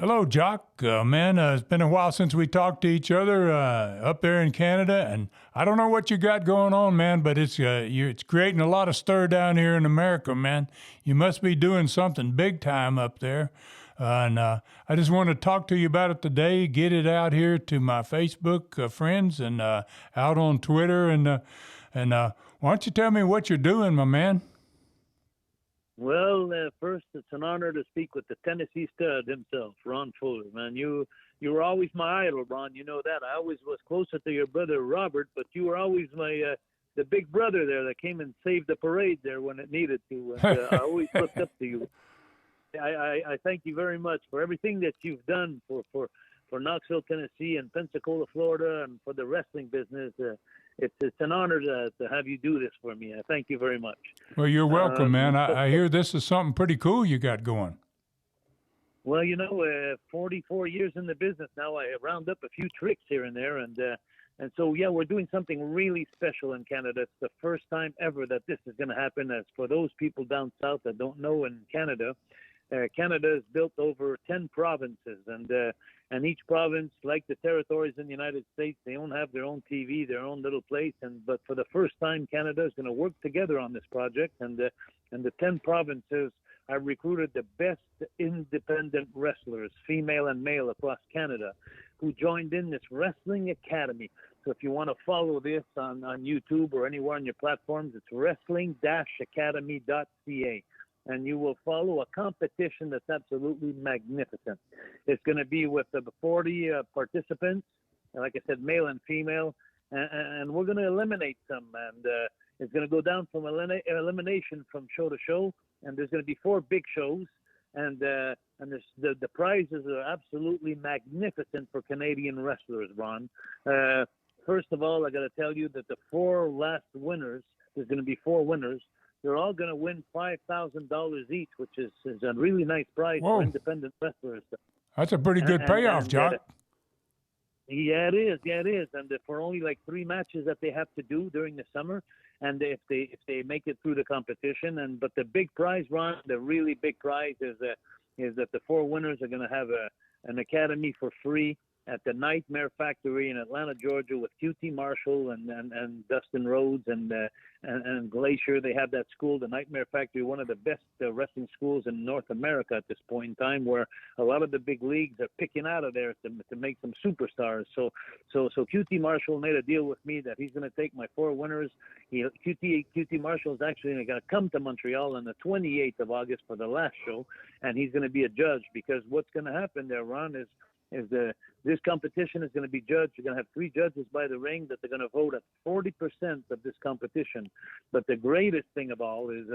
Hello, Jacques. Man, it's been a while since we talked to each other up there in Canada, and I don't know what you got going on, man, but it's creating a lot of stir down here in America, man. You must be doing something big time up there, and I just want to talk to you about it today. Get it out here to my Facebook friends and out on Twitter, and why don't you tell me what you're doing, my man? Well, first, it's an honor to speak with the Tennessee stud himself, Ron Fuller. Man, you were always my idol, Ron. You know that. I always was closer to your brother Robert, but you were always my the big brother there that came and saved the parade there when it needed to. And I always looked up to you. I thank you very much for everything that you've done for Knoxville, Tennessee, and Pensacola, Florida, and for the wrestling business. It's an honor to have you do this for me. I thank you very much. Well, you're welcome, man. I hear this is something pretty cool you got going. Well, 44 years in the business now. I round up a few tricks here and there, and so yeah, we're doing something really special in Canada. It's the first time ever that this is going to happen. As for those people down south that don't know, in Canada, Canada is built over 10 provinces, and each province, like the territories in the United States, they don't have their own TV, their own little place. But for the first time, Canada is going to work together on this project, and the 10 provinces have recruited the best independent wrestlers, female and male, across Canada, who joined in this wrestling academy. So if you want to follow this on YouTube or anywhere on your platforms, it's wrestling-academy.ca. And you will follow a competition that's absolutely magnificent. It's going to be with the 40 participants, like I said, male and female, and we're going to eliminate some. And it's going to go down from elimination from show to show, and there's going to be 4 big shows, and the prizes are absolutely magnificent for Canadian wrestlers, Ron. First of all, I got to tell you that the 4 last winners, there's going to be 4 winners. They're all going to win $5,000 each, which is a really nice prize for independent wrestlers. That's a pretty good payoff, Jock. Yeah, it is. Yeah, it is. And for only like 3 matches that they have to do during the summer, and if they make it through the competition, but the big prize, Ron, the really big prize is that the 4 winners are going to have an academy for free at the Nightmare Factory in Atlanta, Georgia, with QT Marshall and Dustin Rhodes and Glacier. They have that school, the Nightmare Factory, one of the best wrestling schools in North America at this point in time, where a lot of the big leagues are picking out of there to make some superstars. So QT Marshall made a deal with me that he's going to take my 4 winners. QT Marshall is actually going to come to Montreal on the 28th of August for the last show, and he's going to be a judge, because what's going to happen there, Ron, is this competition is going to be judged. You're going to have 3 judges by the ring that they're going to vote at 40% of this competition. But the greatest thing of all is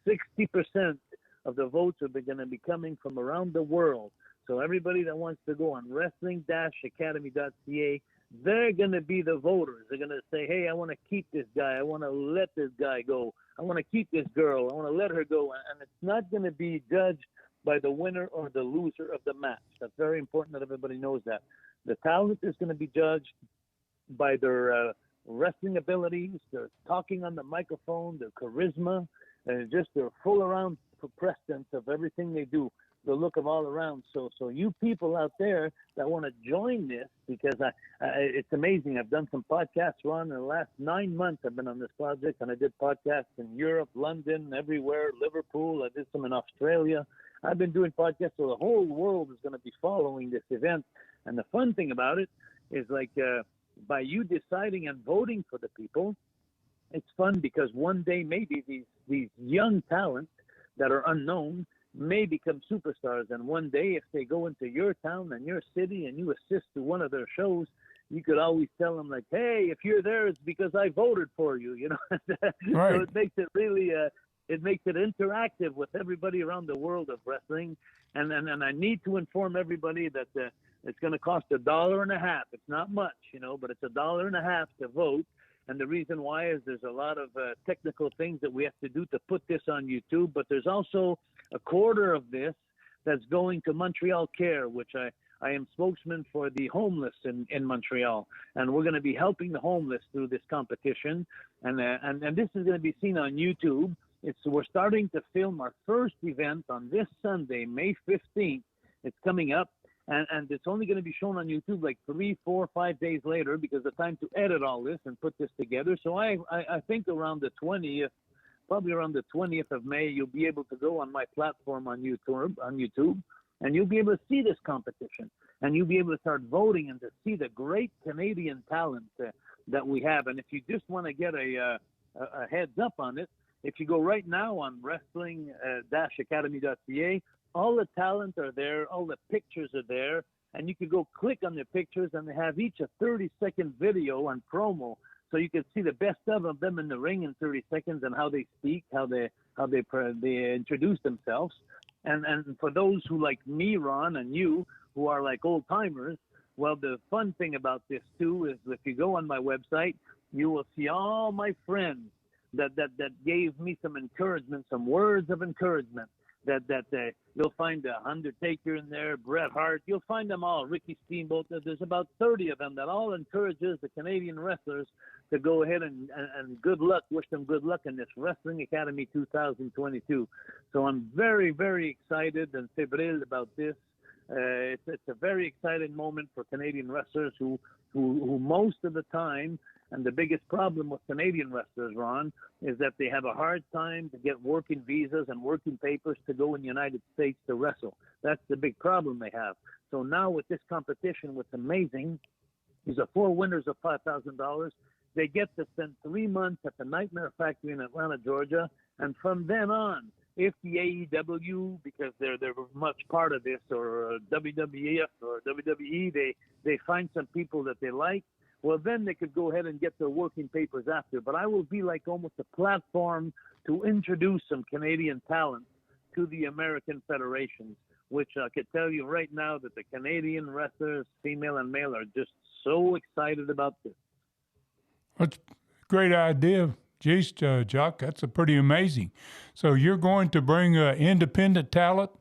60% of the votes are going to be coming from around the world. So everybody that wants to go on wrestling-academy.ca, they're going to be the voters. They're going to say, hey, I want to keep this guy. I want to let this guy go. I want to keep this girl. I want to let her go. And it's not going to be judged by the winner or the loser of the match. That's very important that everybody knows that. The talent is going to be judged by their wrestling abilities, their talking on the microphone, their charisma, and just their full-around presence of everything they do, the look of all around. So you people out there that want to join this, because it's amazing. I've done some podcasts, Ron, in the last 9 months. I've been on this project, and I did podcasts in Europe, London, everywhere, Liverpool. I did some in Australia. I've been doing podcasts, so the whole world is going to be following this event. And the fun thing about it is, by you deciding and voting for the people, it's fun, because one day maybe these young talents that are unknown may become superstars. And one day, if they go into your town and your city and you assist to one of their shows, you could always tell them, like, hey, if you're there, it's because I voted for you, Right. So it makes it really it makes it interactive with everybody around the world of wrestling. And I need to inform everybody that it's going to cost $1.50. It's not much, but it's $1.50 to vote. And the reason why is there's a lot of technical things that we have to do to put this on YouTube. But there's also a quarter of this that's going to Montreal Care, which I am spokesman for the homeless in Montreal. And we're going to be helping the homeless through this competition. And this is going to be seen on YouTube. We're starting to film our first event on this Sunday, May 15th, It's coming up, and it's only going to be shown on YouTube like 3, 4, 5 days later because the time to edit all this and put this together. So I think around the 20th, probably around the 20th of May, you'll be able to go on my platform on YouTube, and you'll be able to see this competition, and you'll be able to start voting and to see the great Canadian talent that we have. And if you just want to get a heads up on it, if you go right now on wrestling-academy.ca, all the talent are there, all the pictures are there, and you can go click on the pictures, and they have each a 30-second video on promo, so you can see the best of them in the ring in 30 seconds and how they speak, how they introduce themselves. And for those who like me, Ron, and you, who are like old timers, well, the fun thing about this too is if you go on my website, you will see all my friends that gave me some encouragement, some words of encouragement. You'll find the Undertaker in there, Bret Hart. You'll find them all. Ricky Steamboat. There's about 30 of them that all encourages the Canadian wrestlers to go ahead and good luck. Wish them good luck in this Wrestling Academy 2022. So I'm very, very excited and fébrile about this. It's a very exciting moment for Canadian wrestlers who most of the time, and the biggest problem with Canadian wrestlers, Ron, is that they have a hard time to get working visas and working papers to go in the United States to wrestle. That's the big problem they have. So now with this competition, what's amazing is the 4 winners of $5,000. They get to spend 3 months at the Nightmare Factory in Atlanta, Georgia, and from then on, if the AEW, because they're much part of this, or WWF or WWE, they find some people that they like, well, then they could go ahead and get their working papers after. But I will be like almost a platform to introduce some Canadian talent to the American federations, which I could tell you right now that the Canadian wrestlers, female and male, are just so excited about this. That's a great idea. Geez, Jacques, that's pretty amazing. So you're going to bring independent talent,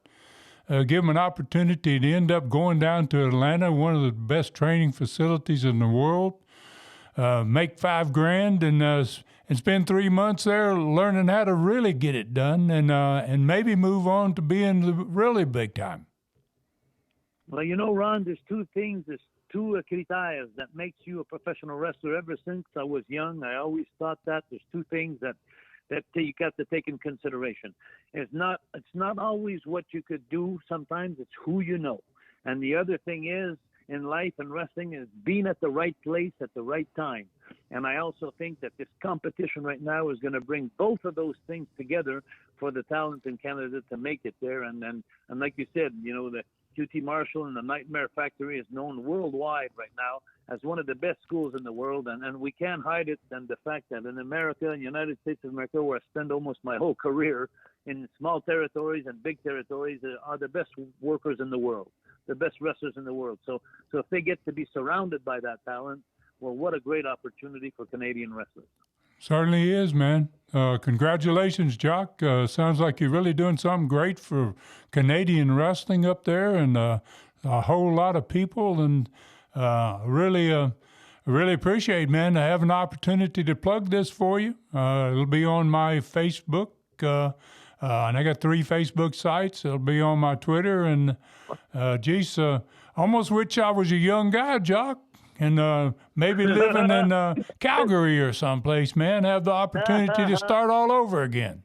give them an opportunity to end up going down to Atlanta, one of the best training facilities in the world, make $5,000 and spend 3 months there learning how to really get it done, and maybe move on to being the really big time. Well, you know, Ron, there's 2 things. There's 2 critères that makes you a professional wrestler. Ever since I was young, I always thought that there's 2 things that you got to take in consideration. It's not always what you could do. Sometimes it's who you know. And the other thing is, in life and wrestling, is being at the right place at the right time. And I also think that this competition right now is going to bring both of those things together for the talent in Canada to make it there. And like you said, you know, the QT Marshall and the Nightmare Factory is known worldwide right now as one of the best schools in the world, and we can't hide it. And the fact that in America, in United States of America, where I spent almost my whole career in small territories and big territories, are the best workers in the world, the best wrestlers in the world. So if they get to be surrounded by that talent, well, what a great opportunity for Canadian wrestlers. Certainly is, man. Congratulations, Jacques. Sounds like you're really doing something great for Canadian wrestling up there, and a whole lot of people. And really appreciate, man, to have an opportunity to plug this for you. It'll be on my Facebook, and I got 3 Facebook sites. It'll be on my Twitter, and geez, almost wish I was a young guy, Jacques. And maybe living in Calgary or someplace, man, have the opportunity to start all over again.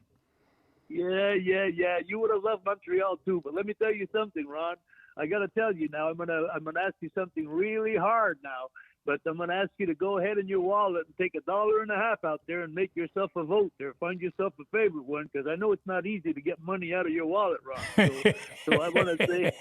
Yeah. You would have loved Montreal too. But let me tell you something, Ron. I got to tell you now. I'm gonna ask you something really hard now. But I'm going to ask you to go ahead in your wallet and take $1.50 out there and make yourself a vote there. Find yourself a favorite one, because I know it's not easy to get money out of your wallet, Ron. So I want to say,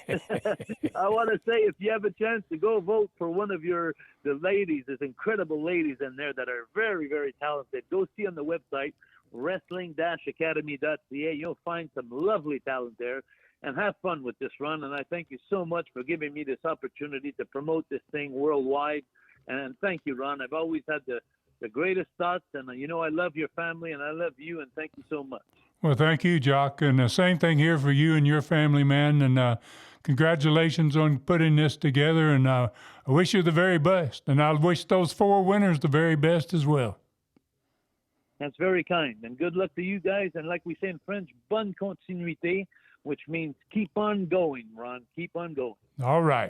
if you have a chance to go vote for one of the ladies, there's incredible ladies in there that are very, very talented. Go see on the website, wrestling-academy.ca. You'll find some lovely talent there. And have fun with this, Ron. And I thank you so much for giving me this opportunity to promote this thing worldwide. And thank you, Ron. I've always had the greatest thoughts. And, I love your family and I love you. And thank you so much. Well, thank you, Jacques. And the same thing here for you and your family, man. And congratulations on putting this together. And I wish you the very best. And I wish those 4 winners the very best as well. That's very kind. And good luck to you guys. And like we say in French, bonne continuité. which means keep on going, Ron. Keep on going. All right.